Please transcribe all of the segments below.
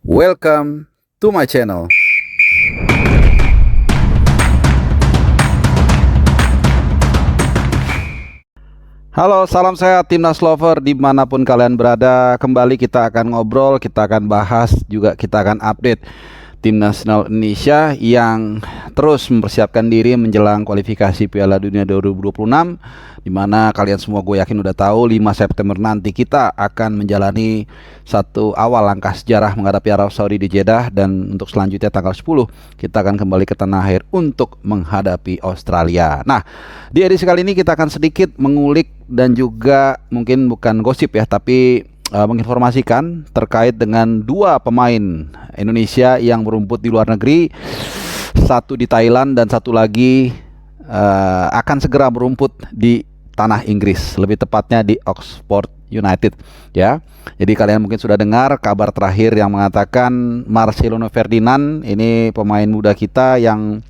Welcome to my channel. Halo, salam sehat Timnas Lover dimanapun kalian berada. Kembali kita akan ngobrol, kita akan bahas, juga kita akan update Timnas Nasional Indonesia yang terus mempersiapkan diri menjelang kualifikasi Piala Dunia 2026, dimana kalian semua gue yakin udah tahu 5 September nanti kita akan menjalani satu awal langkah sejarah menghadapi Arab Saudi di Jeddah, dan untuk selanjutnya tanggal 10 kita akan kembali ke tanah air untuk menghadapi Australia. Nah, di edisi kali ini kita akan sedikit mengulik dan juga mungkin bukan gosip ya, tapi menginformasikan terkait dengan dua pemain Indonesia yang berumput di luar negeri, satu di Thailand dan satu lagi akan segera berumput di tanah Inggris, lebih tepatnya di Oxford United ya. Jadi kalian mungkin sudah dengar kabar terakhir yang mengatakan Marcelino Ferdinand, ini pemain muda kita yang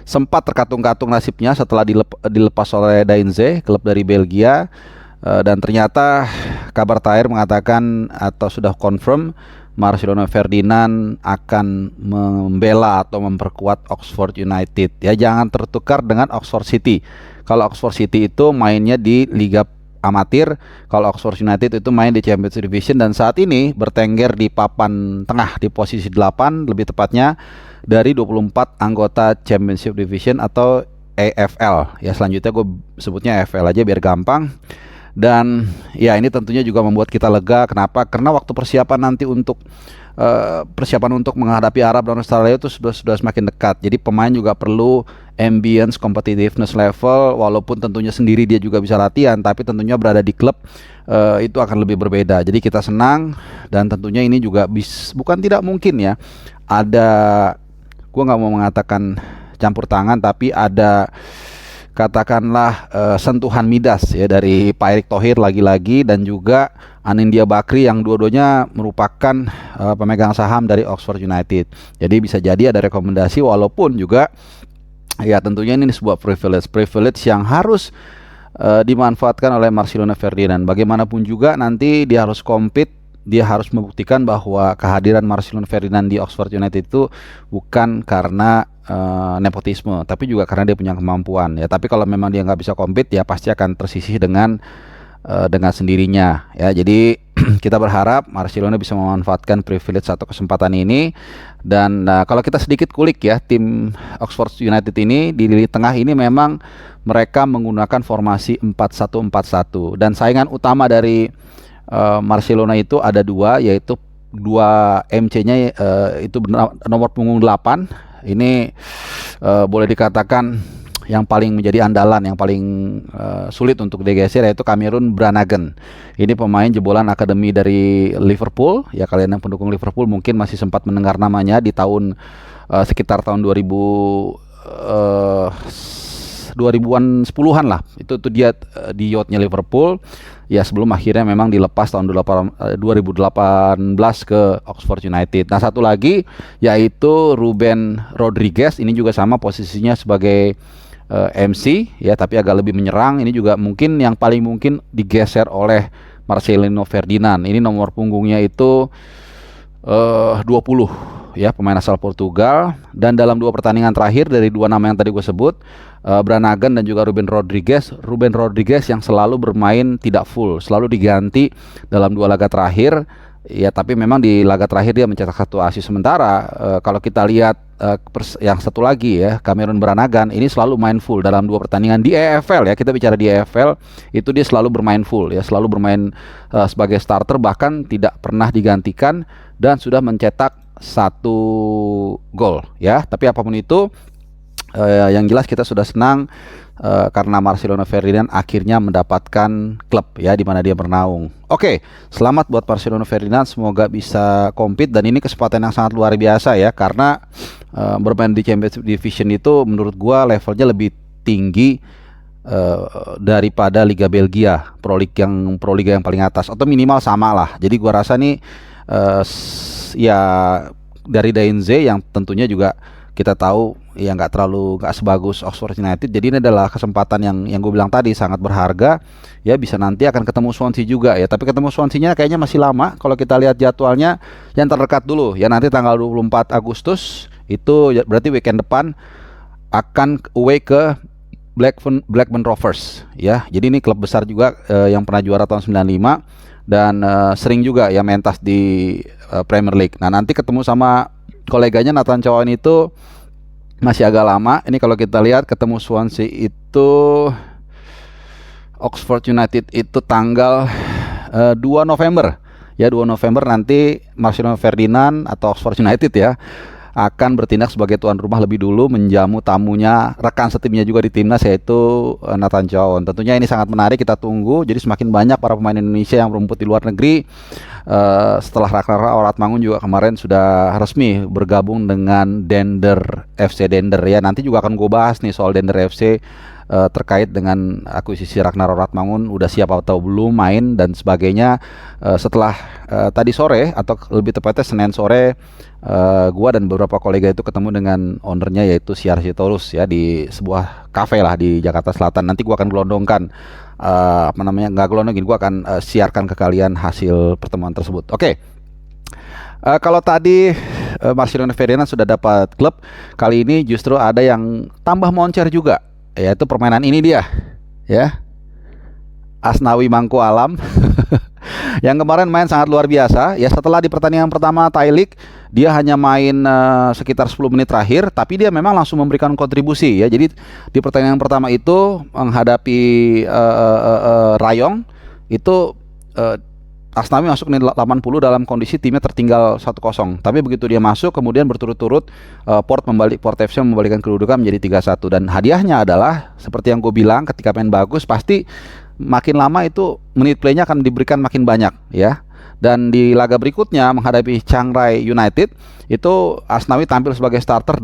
sempat terkatung-katung nasibnya setelah dilepas oleh Dainze, klub dari Belgia. Dan ternyata kabar terakhir mengatakan atau sudah confirm Marcelino Ferdinand akan membela atau memperkuat Oxford United. Ya, jangan tertukar dengan Oxford City. Kalau Oxford City itu mainnya di Liga Amatir, kalau Oxford United itu main di Championship Division, dan saat ini bertengger di papan tengah di posisi 8 lebih tepatnya dari 24 anggota Championship Division atau AFL. Ya, selanjutnya gue sebutnya AFL aja biar gampang. Dan ya, ini tentunya juga membuat kita lega. Kenapa? Karena waktu persiapan nanti untuk menghadapi Arab dan Australia itu sudah semakin dekat. Jadi pemain juga perlu ambience competitiveness level, walaupun tentunya sendiri dia juga bisa latihan, tapi tentunya berada di klub itu akan lebih berbeda. Jadi kita senang, dan tentunya ini juga bukan tidak mungkin ya, ada, gue nggak mau mengatakan campur tangan, tapi ada katakanlah sentuhan midas ya dari Pak Erick Thohir lagi-lagi, dan juga Anindya Bakri yang dua-duanya merupakan pemegang saham dari Oxford United. Jadi bisa jadi ada rekomendasi, walaupun juga ya tentunya ini sebuah privilege yang harus dimanfaatkan oleh Marcelino Ferdinand. Bagaimanapun juga nanti dia harus compete, dia harus membuktikan bahwa kehadiran Marcelino Ferdinand di Oxford United itu bukan karena nepotisme, tapi juga karena dia punya kemampuan ya. Tapi kalau memang dia nggak bisa compete, ya pasti akan tersisih dengan sendirinya ya. Jadi kita berharap Marcelino bisa memanfaatkan privilege atau kesempatan ini. Dan kalau kita sedikit kulik ya, tim Oxford United ini di lini tengah ini memang mereka menggunakan formasi 4-1-4-1, dan saingan utama dari Marcelino itu ada dua, yaitu dua MC-nya itu nomor punggung 8. Ini boleh dikatakan yang paling menjadi andalan, yang paling sulit untuk digeser, yaitu Cameron Brannagan. Ini pemain jebolan akademi dari Liverpool. Ya, kalian yang pendukung Liverpool mungkin masih sempat mendengar namanya di tahun sekitar tahun 2000-an 10-an lah. Itu dia di youth-nya Liverpool. Ya, sebelum akhirnya memang dilepas tahun 2018 ke Oxford United. Nah, satu lagi yaitu Ruben Rodriguez. Ini juga sama posisinya sebagai MC ya, tapi agak lebih menyerang. Ini juga mungkin yang paling mungkin digeser oleh Marcelino Ferdinand. Ini nomor punggungnya itu 20 ya, pemain asal Portugal. Dan dalam dua pertandingan terakhir dari dua nama yang tadi gue sebut, Brannagan dan juga Ruben Rodriguez yang selalu bermain tidak full, selalu diganti dalam dua laga terakhir ya. Tapi memang di laga terakhir dia mencetak satu assist. Sementara kalau kita lihat yang satu lagi ya, Cameron Brannagan ini selalu main full dalam dua pertandingan di EFL ya. Kita bicara di EFL, itu dia selalu bermain full ya, selalu bermain sebagai starter, bahkan tidak pernah digantikan, dan sudah mencetak satu gol ya. Tapi apapun itu, yang jelas kita sudah senang karena Marcelino Ferdinand akhirnya mendapatkan klub ya di mana dia bernaung. Oke, selamat buat Marcelino Ferdinand, semoga bisa compete, dan ini kesempatan yang sangat luar biasa ya, karena bermain di Championship Division itu menurut gua levelnya lebih tinggi daripada Liga Belgia, Pro Liga yang paling atas, atau minimal sama lah. Jadi gua rasa nih ya dari Dainze yang tentunya juga kita tahu ya nggak sebagus Oxford United. Jadi ini adalah kesempatan yang gue bilang tadi sangat berharga. Ya bisa nanti akan ketemu Swansea juga ya. Tapi ketemu Swansea-nya kayaknya masih lama. Kalau kita lihat jadwalnya yang terdekat dulu ya, nanti tanggal 24 Agustus itu berarti weekend depan akan away ke Blackburn Rovers ya. Jadi ini klub besar juga yang pernah juara tahun 95 dan sering juga ya mentas di Premier League. Nah, nanti ketemu sama koleganya Nathan Cowan itu masih agak lama. Ini kalau kita lihat ketemu Swansea itu Oxford United itu tanggal 2 November. Ya, 2 November nanti Marcelo Ferdinand atau Oxford United ya akan bertindak sebagai tuan rumah lebih dulu menjamu tamunya rekan setimnya juga di timnas, yaitu Nathan Cowan. Tentunya ini sangat menarik, kita tunggu. Jadi semakin banyak para pemain Indonesia yang berumput di luar negeri. Setelah Ragnar Oratmangun juga kemarin sudah resmi bergabung dengan Dender FC Dender ya. Nanti juga akan gue bahas nih soal Dender FC terkait dengan akuisisi Ragnar Oratmangun, udah siap atau belum main dan sebagainya. Setelah tadi sore atau lebih tepatnya Senin sore, gua dan beberapa kolega itu ketemu dengan ownernya yaitu Siar Sitorus ya di sebuah kafe lah di Jakarta Selatan. Nanti gua akan gelondongkan nggak gelondongin, gua akan siarkan ke kalian hasil pertemuan tersebut. Oke. Kalau tadi Marcelo Ferdinand sudah dapat klub, kali ini justru ada yang tambah moncer juga, yaitu permainan ini dia ya, Asnawi Mangku Alam yang kemarin main sangat luar biasa ya. Setelah di pertandingan pertama Thai League dia hanya main sekitar 10 menit terakhir, tapi dia memang langsung memberikan kontribusi ya. Jadi di pertandingan pertama itu menghadapi Rayong itu Asnawi masuk menit 80 dalam kondisi timnya tertinggal 1-0. Tapi begitu dia masuk, kemudian berturut-turut Port FC membalikan kedudukan menjadi 3-1. Dan hadiahnya adalah seperti yang gue bilang, ketika main bagus pasti makin lama itu menit playnya akan diberikan makin banyak ya. Dan di laga berikutnya menghadapi Chiang Rai United itu Asnawi tampil sebagai starter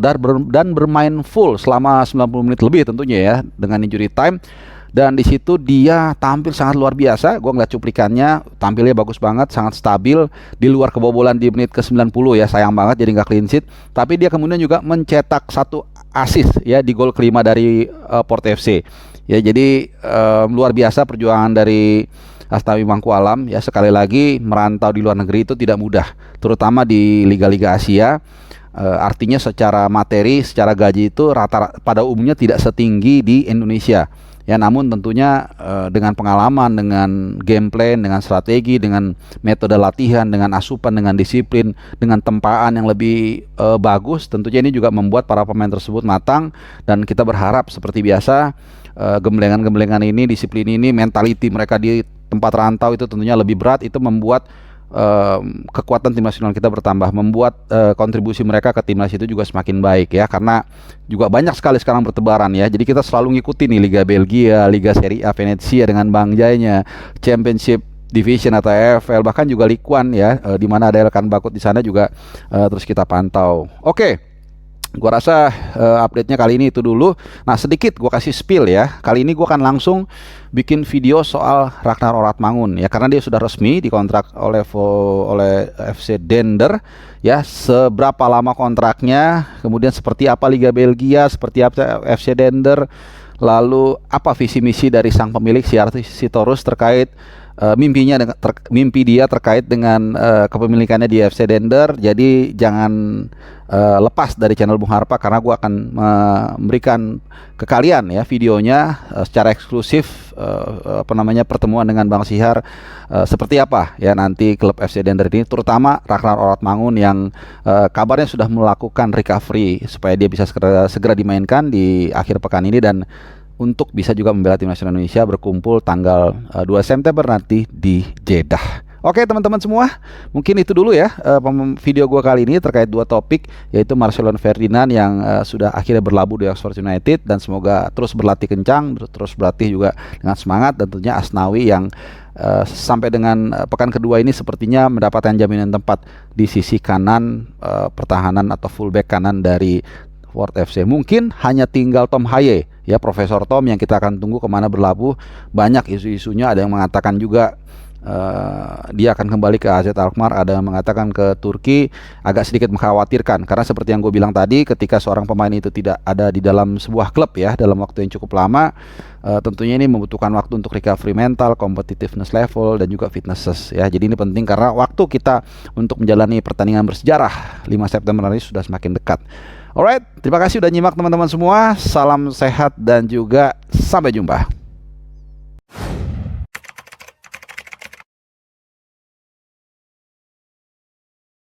dan bermain full selama 90 menit lebih tentunya ya, dengan injury time. Dan di situ dia tampil sangat luar biasa. Gue ngeliat cuplikannya, tampilnya bagus banget, sangat stabil di luar kebobolan di menit ke-90 ya. Sayang banget jadi nggak clean sheet. Tapi dia kemudian juga mencetak 1 assist ya di gol kelima dari Port FC. Ya, jadi luar biasa perjuangan dari Asnawi Mangku Alam ya. Sekali lagi merantau di luar negeri itu tidak mudah, terutama di liga-liga Asia. Artinya secara materi, secara gaji itu rata pada umumnya tidak setinggi di Indonesia. Ya, namun tentunya dengan pengalaman, dengan game plan, dengan strategi, dengan metode latihan, dengan asupan, dengan disiplin, dengan tempaan yang lebih bagus, tentunya ini juga membuat para pemain tersebut matang. Dan kita berharap seperti biasa gemblengan-gemblengan ini, disiplin ini, mentality mereka di tempat rantau itu tentunya lebih berat. Itu membuat kekuatan tim nasional kita bertambah, membuat kontribusi mereka ke timnas itu juga semakin baik ya, karena juga banyak sekali sekarang bertebaran ya. Jadi kita selalu ngikutin nih Liga Belgia, Liga Serie A Venezia dengan bangjanya, Championship Division atau EFL, bahkan juga Ligue 1 ya, di mana ada Elkan Bakut di sana juga terus kita pantau. Oke. Gua rasa update-nya kali ini itu dulu. Nah, sedikit gua kasih spill ya. Kali ini gua akan langsung bikin video soal Ragnar Oratmangun ya, karena dia sudah resmi dikontrak oleh FC Dender ya. Seberapa lama kontraknya, kemudian seperti apa Liga Belgia, seperti apa FC Dender, lalu apa visi misi dari sang pemilik Siar Sitorus terkait mimpi dia terkait dengan kepemilikannya di FC Dender. Jadi jangan lepas dari channel Bung Harpa, karena gue akan memberikan ke kalian ya videonya secara eksklusif pertemuan dengan Bang Sihar seperti apa ya nanti klub FC Dender ini, terutama Ragnar Oratmangun yang kabarnya sudah melakukan recovery supaya dia bisa segera dimainkan di akhir pekan ini dan untuk bisa juga membela tim nasional Indonesia berkumpul tanggal 2 September nanti di Jeddah. Oke teman-teman semua, mungkin itu dulu ya video gua kali ini terkait 2 topik, yaitu Marcelo Ferdinand yang sudah akhirnya berlabuh di Oxford United dan semoga terus berlatih kencang, terus berlatih juga dengan semangat, dan tentunya Asnawi yang sampai dengan pekan kedua ini sepertinya mendapatkan jaminan tempat di sisi kanan pertahanan atau fullback kanan dari Port FC. Mungkin hanya tinggal Tom Haye ya, Profesor Tom, yang kita akan tunggu kemana berlabuh. Banyak isu-isunya, ada yang mengatakan juga dia akan kembali ke AZ Alkmaar. Ada yang mengatakan ke Turki. Agak sedikit mengkhawatirkan karena seperti yang gue bilang tadi, ketika seorang pemain itu tidak ada di dalam sebuah klub ya dalam waktu yang cukup lama, tentunya ini membutuhkan waktu untuk recovery mental, competitiveness level, dan juga fitnesses ya. Jadi ini penting karena waktu kita untuk menjalani pertandingan bersejarah 5 September nanti sudah semakin dekat. Alright, terima kasih udah nyimak teman-teman semua. Salam sehat dan juga sampai jumpa.